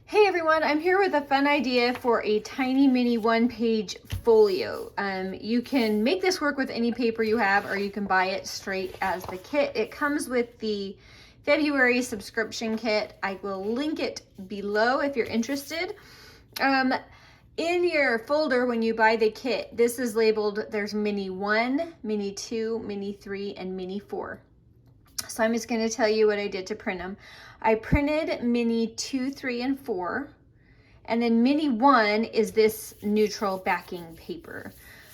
Hey everyone, I'm here with a fun idea for a tiny mini one-page folio. You can make this work with any paper you have, or you can buy it straight as the kit. It comes with the February subscription kit. I will link it below if you're interested. In your folder, when you buy the kit, this is labeled, there's mini 1, mini 2, mini 3, and mini 4. So I'm just going to tell you what I did to print them. I printed mini 2, 3, and 4. And then mini 1 is this neutral backing paper.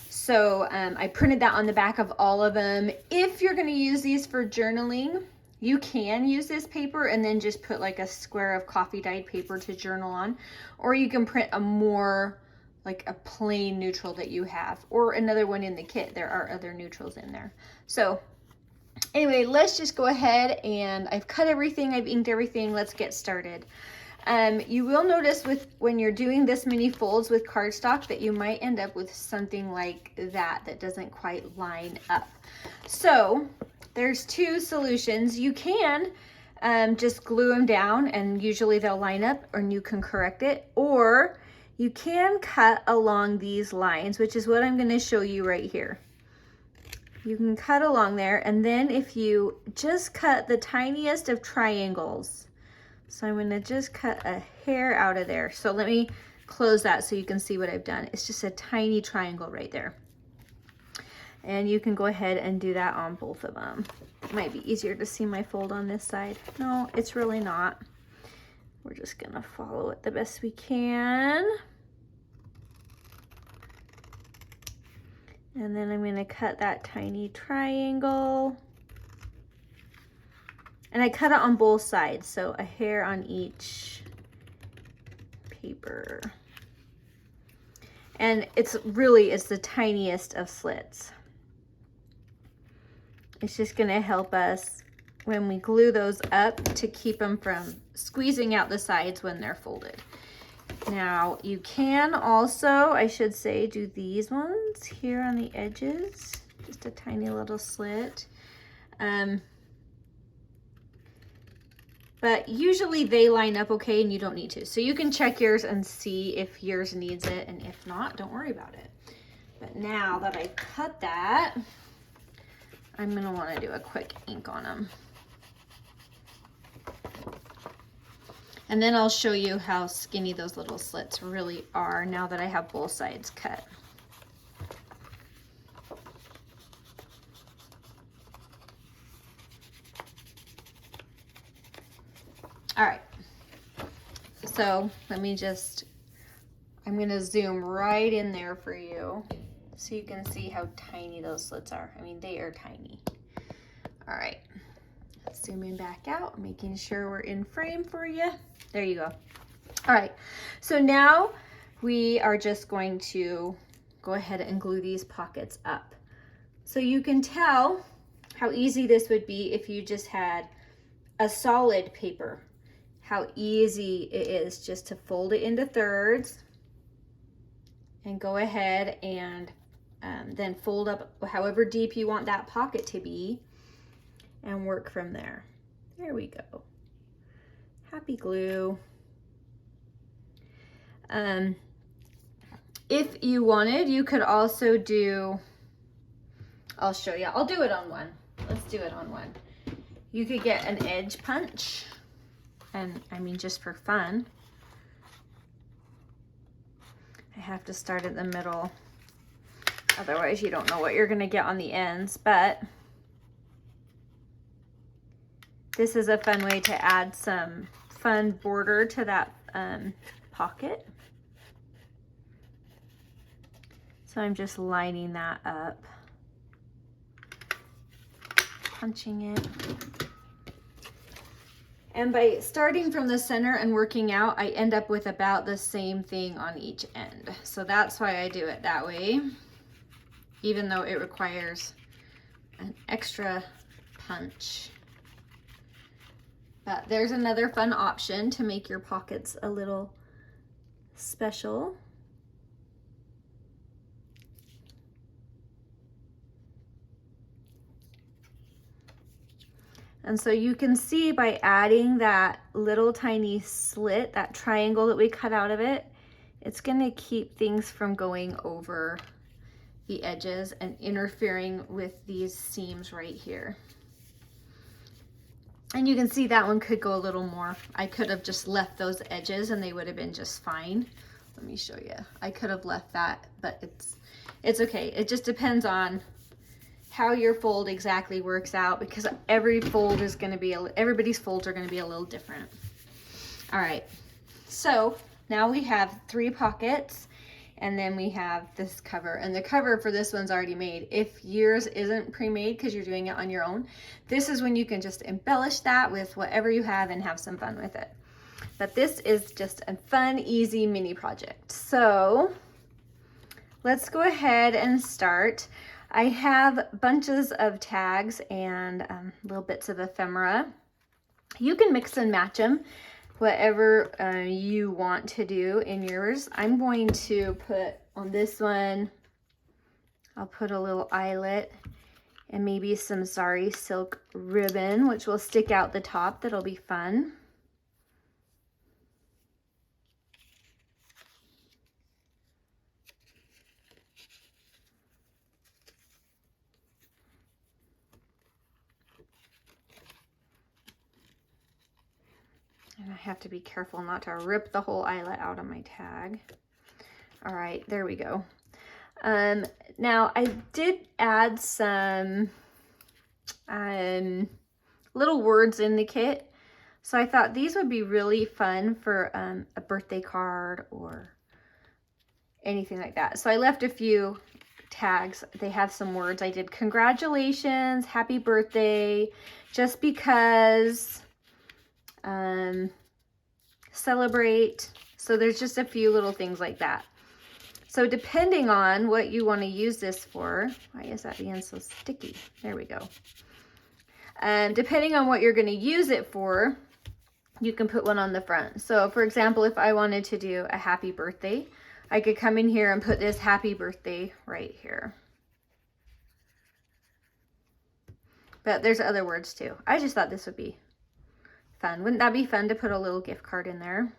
So I printed that on the back of all of them. If you're going to use these for journaling, you can use this paper and then just put like a square of coffee dyed paper to journal on. Or you can print a more like a plain neutral that you have, or another one in the kit. There are other neutrals in there. So anyway, let's just go ahead, and I've cut everything, I've inked everything. Let's get started. You will notice when you're doing this many folds with cardstock that you might end up with something like that doesn't quite line up. So there's two solutions. You can just glue them down and usually they'll line up, and you can correct it, or you can cut along these lines, which is what I'm going to show you right here. You can cut along there, and then if you just cut the tiniest of triangles. So I'm gonna just cut a hair out of there. So let me close that so you can see what I've done. It's just a tiny triangle right there. And you can go ahead and do that on both of them. It might be easier to see my fold on this side. No, it's really not. We're just gonna follow it the best we can. And then I'm going to cut that tiny triangle. And I cut it on both sides, so a hair on each paper. And it's the tiniest of slits. It's just going to help us when we glue those up to keep them from squeezing out the sides when they're folded. Now you can also, I should say, do these ones here on the edges, just a tiny little slit. But usually they line up okay and you don't need to. So you can check yours and see if yours needs it, and if not, don't worry about it. But now that I've cut that, I'm gonna wanna do a quick ink on them. And then I'll show you how skinny those little slits really are now that I have both sides cut. All right, so I'm gonna zoom right in there for you so you can see how tiny those slits are. I mean, they are tiny. All right. Zooming back out, making sure we're in frame for you. There you go. All right, so now we are just going to go ahead and glue these pockets up. So you can tell how easy this would be if you just had a solid paper. How easy it is just to fold it into thirds and go ahead and then fold up however deep you want that pocket to be, and work from there. There we go. Happy glue. If you wanted, you could also do, I'll show you. I'll do it on one. Let's do it on one. You could get an edge punch, and I mean, just for fun. I have to start at the middle. Otherwise, you don't know what you're gonna get on the ends, but this is a fun way to add some fun border to that pocket. So I'm just lining that up, punching it. And by starting from the center and working out, I end up with about the same thing on each end. So that's why I do it that way, even though it requires an extra punch. But there's another fun option to make your pockets a little special. And so you can see by adding that little tiny slit, that triangle that we cut out of it, it's gonna keep things from going over the edges and interfering with these seams right here. And you can see that one could go a little more. I could have just left those edges and they would have been just fine. Let me show you. I could have left that, but it's okay. It just depends on how your fold exactly works out, because every fold is going to be, everybody's folds are going to be a little different. All right, so now we have 3 pockets, and then we have this cover, and the cover for this one's already made. If yours isn't pre-made because you're doing it on your own, this is when you can just embellish that with whatever you have and have some fun with it. But this is just a fun, easy mini project. So let's go ahead and start. I have bunches of tags and little bits of ephemera. You can mix and match them, whatever you want to do in yours. I'm going to put on this one, I'll put a little eyelet and maybe some sari silk ribbon, which will stick out the top. That'll be fun. And I have to be careful not to rip the whole eyelet out of my tag. All right, there we go. Now I did add some little words in the kit. So I thought these would be really fun for a birthday card or anything like that. So I left a few tags. They have some words. I did congratulations, happy birthday, just because, celebrate. So there's just a few little things like that. So depending on what you want to use this for, why is that being so sticky? There we go. Depending on what you're going to use it for, you can put one on the front. So for example, if I wanted to do a happy birthday, I could come in here and put this happy birthday right here. But there's other words too. I just thought this would be fun. Wouldn't that be fun to put a little gift card in there?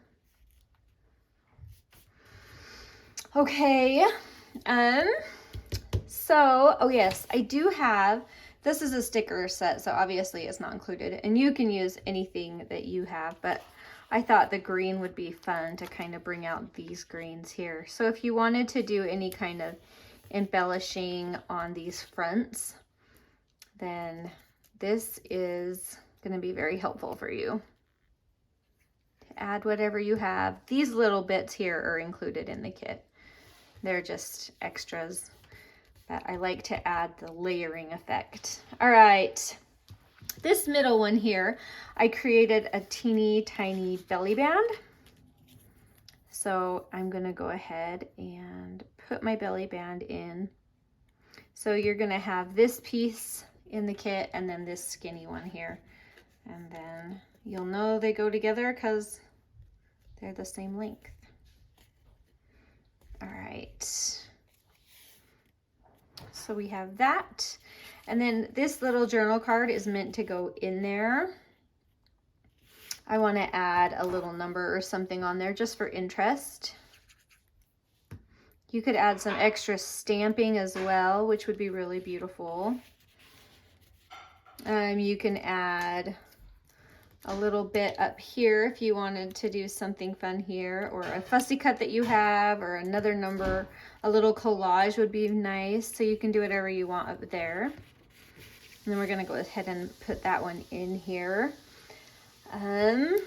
Okay. So, oh yes, I do have, this is a sticker set, so obviously it's not included, and you can use anything that you have, but I thought the green would be fun to kind of bring out these greens here. So if you wanted to do any kind of embellishing on these fronts, then this is going to be very helpful for you. To add whatever you have. These little bits here are included in the kit. They're just extras, but I like to add the layering effect. All right, this middle one here, I created a teeny tiny belly band. So I'm gonna go ahead and put my belly band in. So you're gonna have this piece in the kit and then this skinny one here. And then you'll know they go together because they're the same length. All right. So we have that. And then this little journal card is meant to go in there. I want to add a little number or something on there just for interest. You could add some extra stamping as well, which would be really beautiful. You can add a little bit up here if you wanted to do something fun here, or a fussy cut that you have, or another number. A little collage would be nice, so you can do whatever you want up there. And then we're going to go ahead and put that one in here. I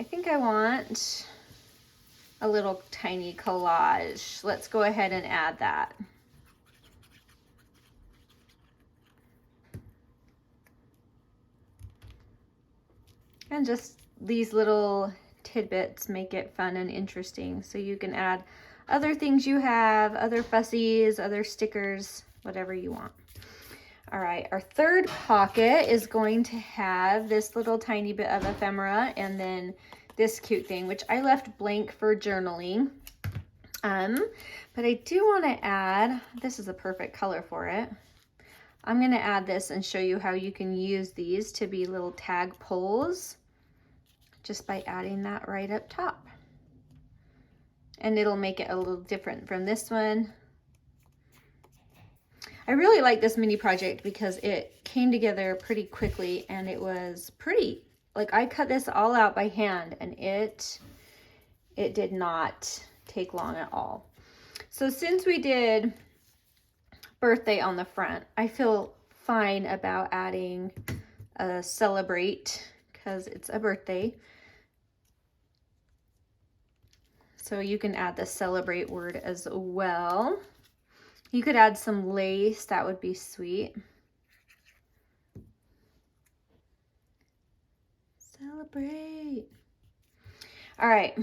think I want a little tiny collage. Let's go ahead and add that. And just these little tidbits make it fun and interesting. So you can add other things you have, other fussies, other stickers, whatever you want. All right, our third pocket is going to have this little tiny bit of ephemera and then this cute thing, which I left blank for journaling. But I do want to add, this is a perfect color for it. I'm gonna add this and show you how you can use these to be little tag pulls just by adding that right up top. And it'll make it a little different from this one. I really like this mini project because it came together pretty quickly and it was pretty, like I cut this all out by hand and it did not take long at all. So since we did birthday on the front, I feel fine about adding a celebrate because it's a birthday. So you can add the celebrate word as well. You could add some lace, that would be sweet. Celebrate. All right.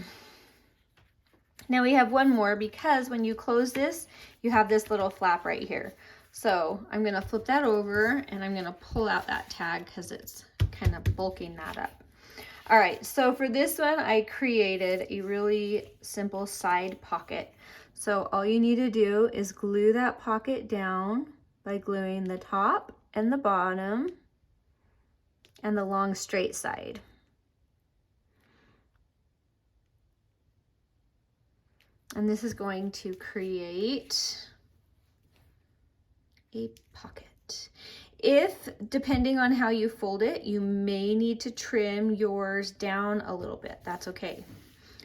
Now we have one more because when you close this, you have this little flap right here. So I'm gonna flip that over and I'm gonna pull out that tag because it's kind of bulking that up. All right, so for this one, I created a really simple side pocket. So all you need to do is glue that pocket down by gluing the top and the bottom and the long straight side. And this is going to create a pocket. If, depending on how you fold it, you may need to trim yours down a little bit. That's okay.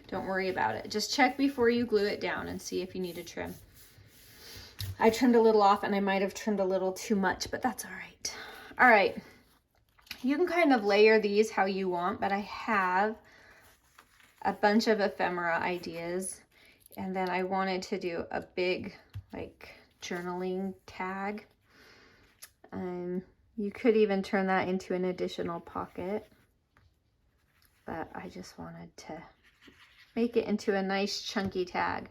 Don't worry about it. Just check before you glue it down and see if you need to trim. I trimmed a little off and I might have trimmed a little too much, but that's all right. All right. You can kind of layer these how you want, but I have a bunch of ephemera ideas. And then I wanted to do a big like journaling tag. You could even turn that into an additional pocket, but I just wanted to make it into a nice chunky tag.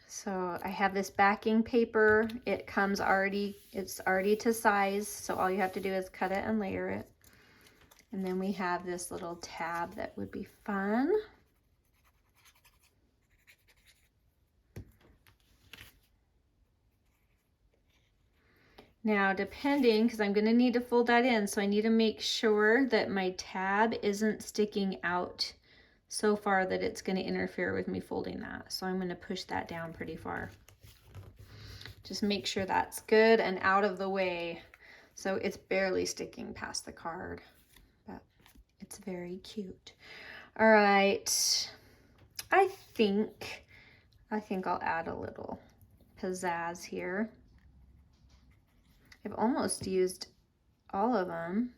So I have this backing paper. It comes already, it's already to size. So all you have to do is cut it and layer it. And then we have this little tab that would be fun. Now, depending, because I'm going to need to fold that in, so I need to make sure that my tab isn't sticking out so far that it's going to interfere with me folding that. So I'm going to push that down pretty far. Just make sure that's good and out of the way. So it's barely sticking past the card, but it's very cute. All right. I think I'll add a little pizzazz here. I've almost used all of them.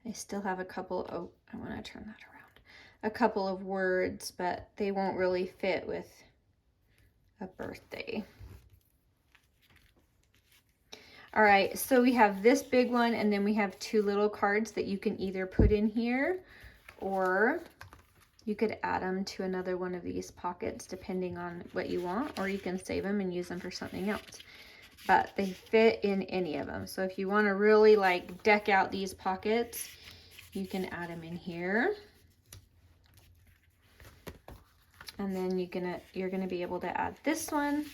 I still have a couple, oh, I want to turn that around. A couple of words, but they won't really fit with a birthday. All right, so we have this big one and then we have two little cards that you can either put in here or you could add them to another one of these pockets depending on what you want, or you can save them and use them for something else. But they fit in any of them. So if you want to really like deck out these pockets, you can add them in here. And then you're gonna be able to add this one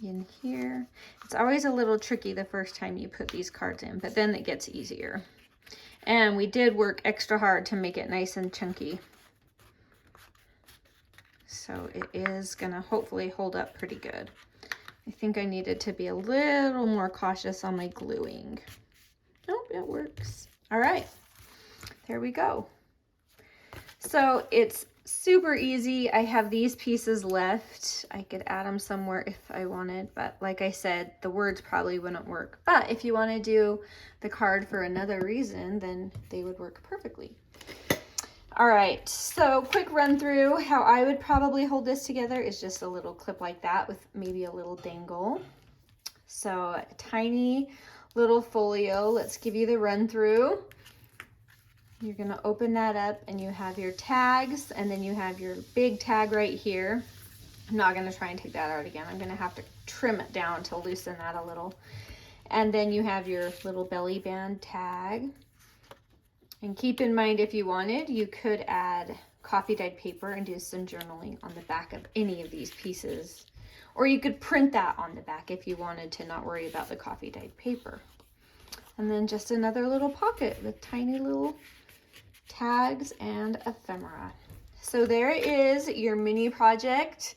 in here. It's always a little tricky the first time you put these cards in, but then it gets easier. And we did work extra hard to make it nice and chunky. So it is gonna hopefully hold up pretty good. I think I needed to be a little more cautious on my gluing. Nope, it works. All right, there we go. So it's super easy. I have these pieces left. I could add them somewhere if I wanted, but like I said, the words probably wouldn't work. But if you want to do the card for another reason, then they would work perfectly. All right, so quick run through how I would probably hold this together is just a little clip like that with maybe a little dangle. So a tiny little folio. Let's give you the run through. You're gonna open that up and you have your tags and then you have your big tag right here. I'm not gonna try and take that out again. I'm gonna have to trim it down to loosen that a little. And then you have your little belly band tag. And keep in mind, if you wanted, you could add coffee dyed paper and do some journaling on the back of any of these pieces. Or you could print that on the back if you wanted to not worry about the coffee dyed paper. And then just another little pocket with tiny little tags and ephemera. So there is your mini project.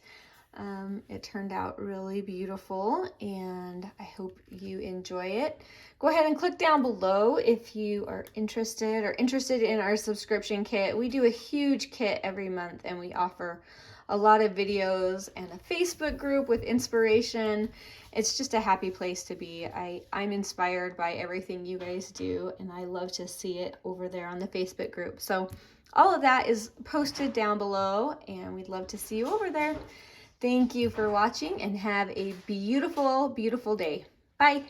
It turned out really beautiful and I hope you enjoy it. Go ahead and click down below if you are interested in our subscription kit. We do a huge kit every month and we offer a lot of videos and a Facebook group with inspiration. It's just a happy place to be. I'm inspired by everything you guys do and I love to see it over there on the Facebook group. So all of that is posted down below and we'd love to see you over there. Thank you for watching and have a beautiful, beautiful day. Bye.